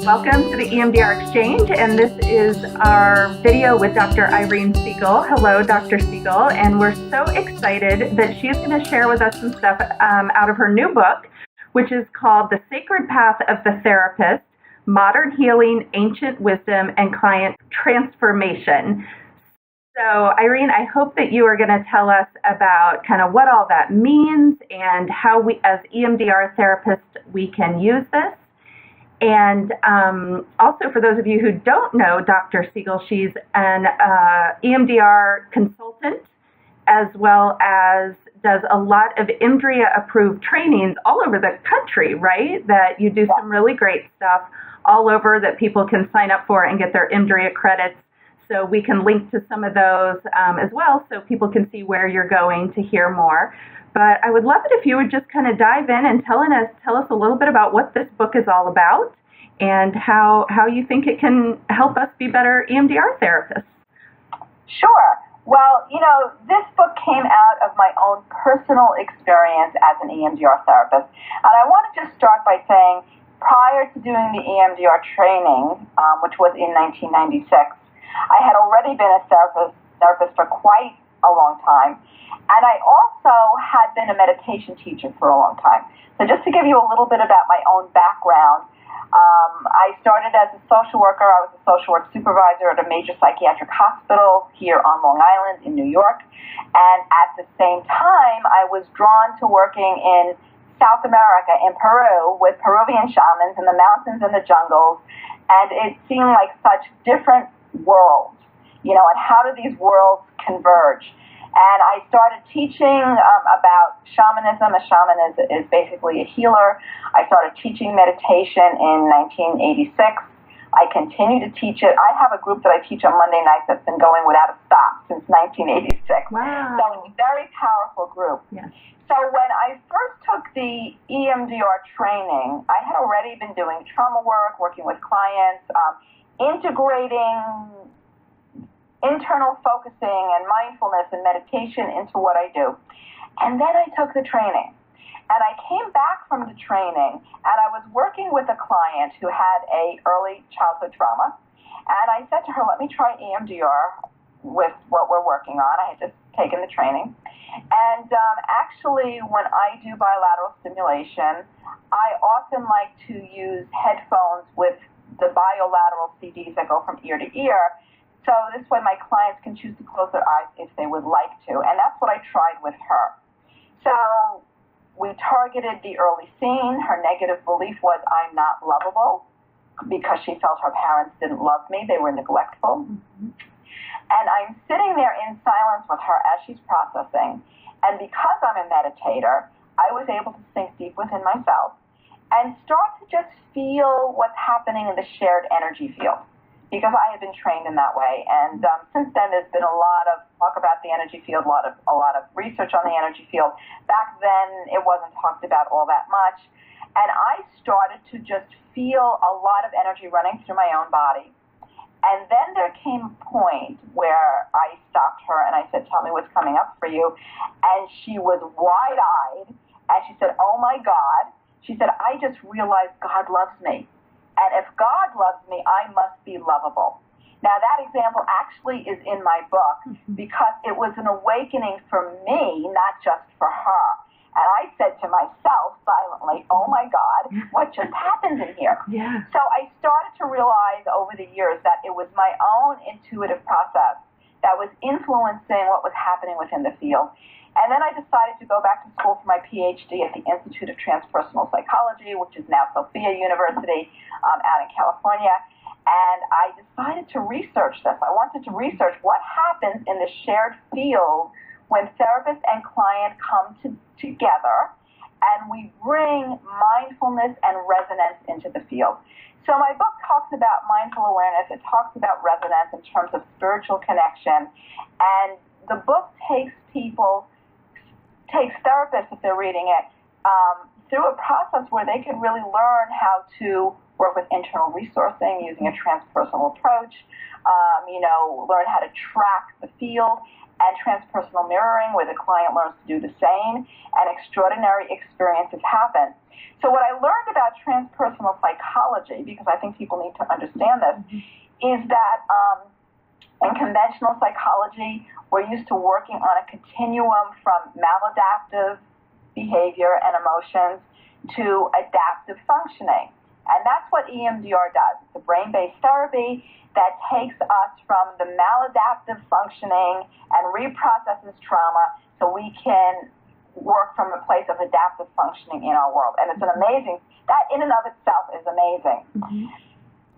Welcome to the EMDR Exchange, and this is our video with Dr. Irene Siegel. Hello, Dr. Siegel, and we're so excited that she's going to share with us some stuff out of her new book, which is called The Sacred Path of the Therapist, Modern Healing, Ancient Wisdom, and Client Transformation. So, Irene, I hope that you are going to tell us about kind of what all that means and how we, as EMDR therapists, we can use this. And also, for those of you who don't know Dr. Siegel, she's an EMDR consultant, as well as does a lot of IMDRIA-approved trainings all over the country, right? That you do some really great stuff all over that people can sign up for and get their IMDRIA credits. So we can link to some of those as well so people can see where you're going to hear more. But I would love it if you would just kind of dive in and tell us a little bit about what this book is all about and how you think it can help us be better EMDR therapists. Sure. Well, this book came out of my own personal experience as an EMDR therapist. And I want to just start by saying, prior to doing the EMDR training, which was in 1996, I had already been a therapist for quite a long time. And I also had been a meditation teacher for a long time. So just to give you a little bit about my own background, I started as a social worker. I was a social work supervisor at a major psychiatric hospital here on Long Island in New York. And at the same time, I was drawn to working in South America, in Peru, with Peruvian shamans in the mountains and the jungles. And it seemed like such different worlds, and how do these worlds converge? And I started teaching about shamanism. A shaman is basically a healer. I started teaching meditation in 1986. I continue to teach it. I have a group that I teach on Monday nights that's been going without a stop since 1986. Wow. So it's a very powerful group. Yes. So when I first took the EMDR training, I had already been doing trauma work, working with clients, integrating internal focusing and mindfulness and meditation into what I do. And then I took the training. And I came back from the training, and I was working with a client who had a early childhood trauma. And I said to her, let me try EMDR with what we're working on. I had just taken the training. And actually, when I do bilateral stimulation, I often like to use headphones with the bilateral CDs that go from ear to ear. So this way my clients can choose to close their eyes if they would like to. And that's what I tried with her. So we targeted the early scene. Her negative belief was, I'm not lovable, because she felt her parents didn't love me. They were neglectful. Mm-hmm. And I'm sitting there in silence with her as she's processing. And because I'm a meditator, I was able to sink deep within myself and start to just feel what's happening in the shared energy field, because I had been trained in that way. And since then, there's been a lot of talk about the energy field, a lot of research on the energy field. Back then, it wasn't talked about all that much. And I started to just feel a lot of energy running through my own body. And then there came a point where I stopped her and I said, tell me what's coming up for you. And she was wide-eyed, and she said, oh my God. She said, I just realized God loves me. And if God loves me, I must be lovable. Now, that example actually is in my book because it was an awakening for me, not just for her. And I said to myself silently, oh my God, what just happened in here? Yeah. So I started to realize over the years that it was my own intuitive process that was influencing what was happening within the field. And then I decided to go back to school for my PhD at the Institute of Transpersonal Psychology, which is now Sophia University out in California. And I decided to research this. I wanted to research what happens in the shared field when therapist and client come together and we bring mindfulness and resonance into the field. So my book talks about mindful awareness. It talks about resonance in terms of spiritual connection. And the book takes therapists, if they're reading it, through a process where they can really learn how to work with internal resourcing using a transpersonal approach, learn how to track the field, and transpersonal mirroring, where the client learns to do the same, and extraordinary experiences happen. So what I learned about transpersonal psychology, because I think people need to understand this, is that in conventional psychology, we're used to working on a continuum from maladaptive behavior and emotions to adaptive functioning. And that's what EMDR does. It's a brain-based therapy that takes us from the maladaptive functioning and reprocesses trauma so we can work from a place of adaptive functioning in our world. And it's an amazing, that in and of itself is amazing. Mm-hmm.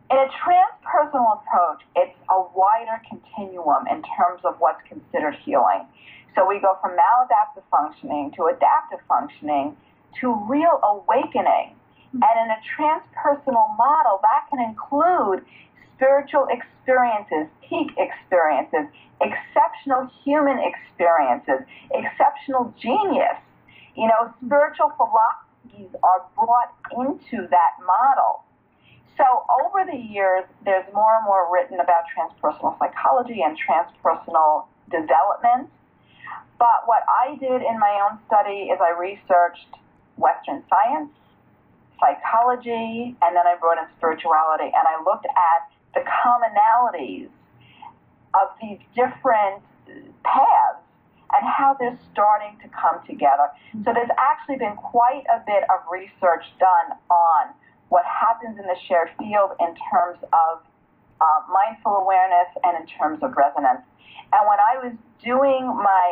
In a transpersonal approach, it's a wider continuum in terms of what's considered healing. So we go from maladaptive functioning to adaptive functioning to real awakening. And in a transpersonal model, that can include spiritual experiences, peak experiences, exceptional human experiences, exceptional genius. You know, spiritual philosophies are brought into that model. So over the years, there's more and more written about transpersonal psychology and transpersonal development. But what I did in my own study is I researched Western science, psychology, and then I brought in spirituality, and I looked at the commonalities of these different paths and how they're starting to come together. So there's actually been quite a bit of research done on what happens in the shared field in terms of mindful awareness and in terms of resonance. And when I was doing my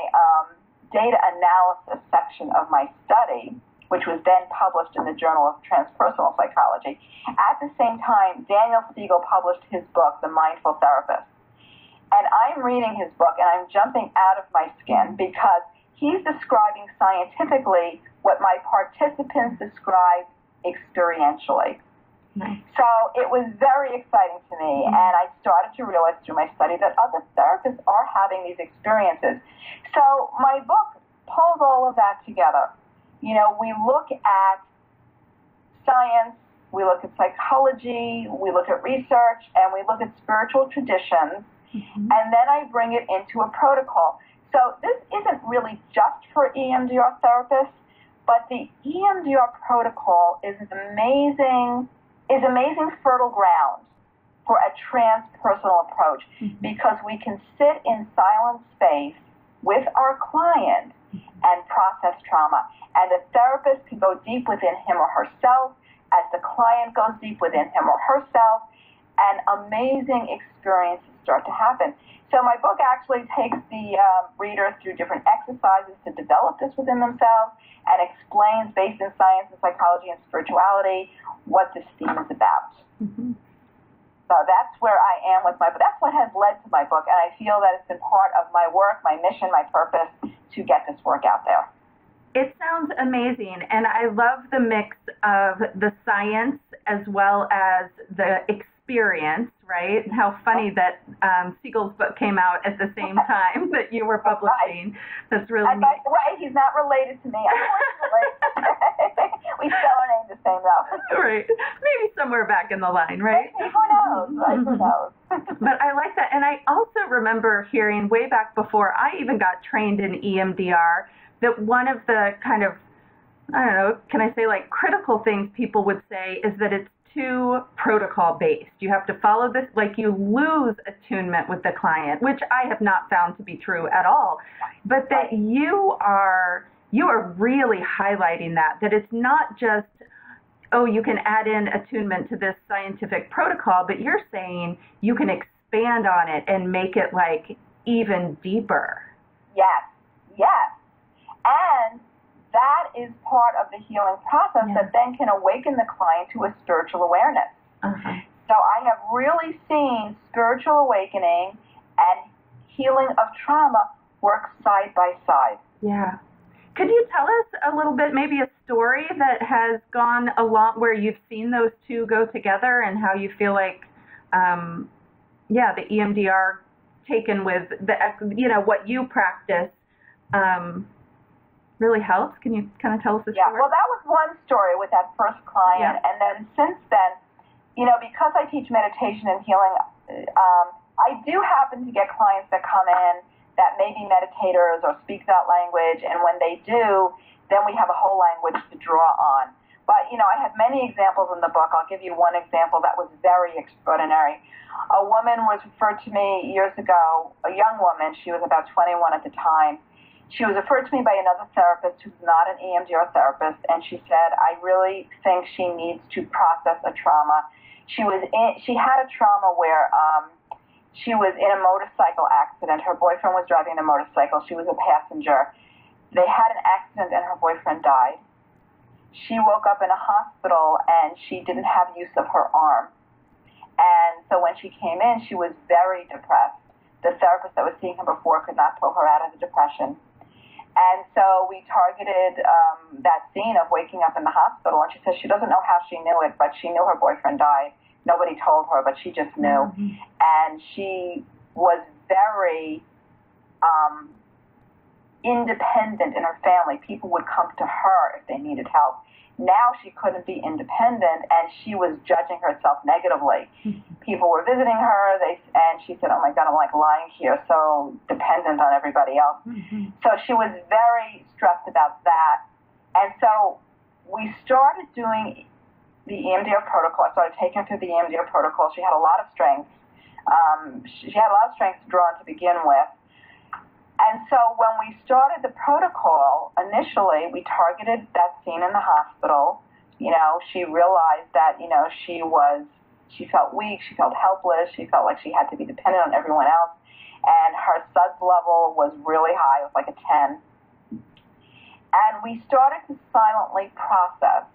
data analysis section of my study, which was then published in the Journal of Transpersonal Psychology, at the same time, Irene Siegel published his book, The Mindful Therapist. And I'm reading his book, and I'm jumping out of my skin because he's describing scientifically what my participants described experientially. Nice. So it was very exciting to me, and I started to realize through my study that other therapists are having these experiences. So my book pulls all of that together. You know, we look at science, we look at psychology, we look at research, and we look at spiritual traditions, and then I bring it into a protocol. So this isn't really just for EMDR therapists, but the EMDR protocol is amazing fertile ground for a transpersonal approach because we can sit in silent space with our client and process trauma. And the therapist can go deep within him or herself as the client goes deep within him or herself, and amazing experiences start to happen. So my book actually takes the reader through different exercises to develop this within themselves and explains, based in science and psychology and spirituality, what this theme is about. Mm-hmm. So that's where I am with my book. That's what has led to my book, and I feel that it's been part of my work, my mission, my purpose to get this work out there. It sounds amazing, and I love the mix of the science as well as the experience, right? And how funny that Siegel's book came out at the same time that you were publishing. That's really neat. By the way, he's not related to me, unfortunately. We spell our name the same, though. Right. Maybe somewhere back in the line, right? Who knows? Right? Who knows? But I like that. And I also remember hearing way back before I even got trained in EMDR that one of the kind of, I don't know, can I say like critical things people would say is that it's too protocol based. You have to follow this, like you lose attunement with the client, which I have not found to be true at all. But that you are really highlighting that it's not just, oh, you can add in attunement to this scientific protocol, but you're saying you can expand on it and make it like even deeper. Yes. And that is part of the healing process that then can awaken the client to a spiritual awareness. Uh-huh. So I have really seen spiritual awakening and healing of trauma work side by side. Yeah. Could you tell us a little bit, maybe a story that has gone along where you've seen those two go together and how you feel like, the EMDR taken with the, what you practice, really helps? Can you kind of tell us a story? Yeah, well, that was one story with that first client. And then since then, because I teach meditation and healing, I do happen to get clients that come in that may be meditators or speak that language, and when they do, then we have a whole language to draw on. But, I have many examples in the book. I'll give you one example that was very extraordinary. A woman was referred to me years ago, a young woman, she was about 21 at the time. She was referred to me by another therapist who's not an EMDR therapist, and she said, I really think she needs to process a trauma. She had a trauma where she was in a motorcycle accident. Her boyfriend was driving the motorcycle. She was a passenger. They had an accident and her boyfriend died. She woke up in a hospital and she didn't have use of her arm. And so when she came in, she was very depressed. The therapist that was seeing her before could not pull her out of the depression. And so we targeted that scene of waking up in the hospital, and she says she doesn't know how she knew it, but she knew her boyfriend died. Nobody told her, but she just knew. Mm-hmm. And she was very independent in her family. People would come to her if they needed help. Now she couldn't be independent, and she was judging herself negatively. Mm-hmm. People were visiting her, and she said, oh my God, I'm like lying here, so dependent on everybody else. Mm-hmm. So she was very stressed about that. And so we started doing the EMDR protocol. I started taking her through the EMDR protocol. She had a lot of strengths. She had a lot of strengths to draw on to begin with. And so when we started the protocol, initially we targeted that scene in the hospital. She realized that, she felt weak, she felt helpless, she felt like she had to be dependent on everyone else. And her SUDS level was really high, it was like a 10. And we started to silently process.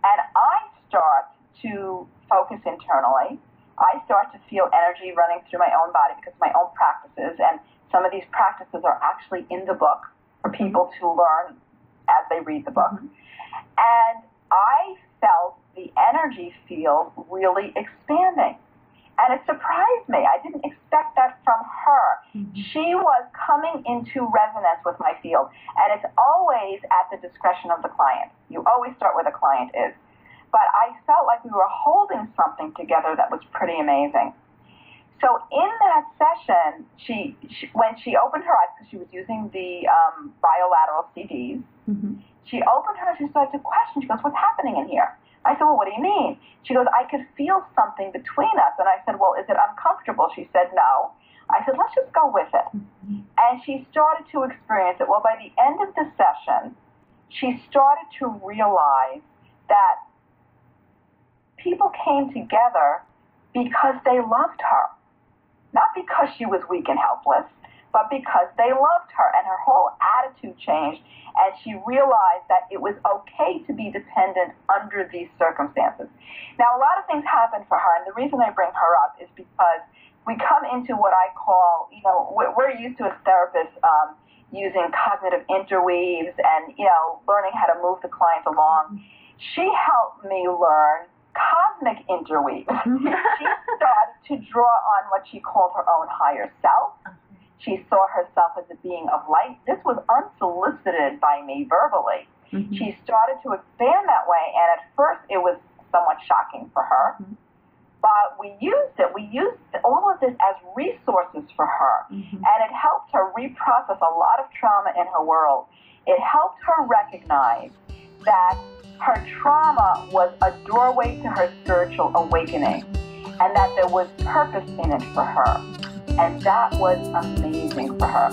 And I start to focus internally. I start to feel energy running through my own body because of my own practices. And some of these practices are actually in the book for people to learn as they read the book. Mm-hmm. And I felt the energy field really expanding. And it surprised me. I didn't expect that from her. Mm-hmm. She was coming into resonance with my field. And it's always at the discretion of the client. You always start where the client is. But I felt like we were holding something together that was pretty amazing. So in that session, when she opened her eyes, because she was using the bilateral CDs, mm-hmm. She opened her eyes, she started to question. She goes, what's happening in here? I said, well, what do you mean? She goes, I could feel something between us. And I said, well, is it uncomfortable? She said, no. I said, let's just go with it. Mm-hmm. And she started to experience it. Well, by the end of the session, she started to realize that people came together because they loved her. Not because she was weak and helpless, but because they loved her, and her whole attitude changed, and she realized that it was okay to be dependent under these circumstances. Now, a lot of things happened for her, and the reason I bring her up is because we come into what I call, we're used to as therapists using cognitive interweaves and, learning how to move the client along. She helped me learn cosmic interweaves. She started to draw on what she called her own higher self. She saw herself as a being of light. This was unsolicited by me verbally. Mm-hmm. She started to expand that way, and at first it was somewhat shocking for her. Mm-hmm. But we used it. We used all of this as resources for her, mm-hmm. and it helped her reprocess a lot of trauma in her world. It helped her recognize that her trauma was a doorway to her spiritual awakening, and that there was purpose in it for her. And that was amazing for her.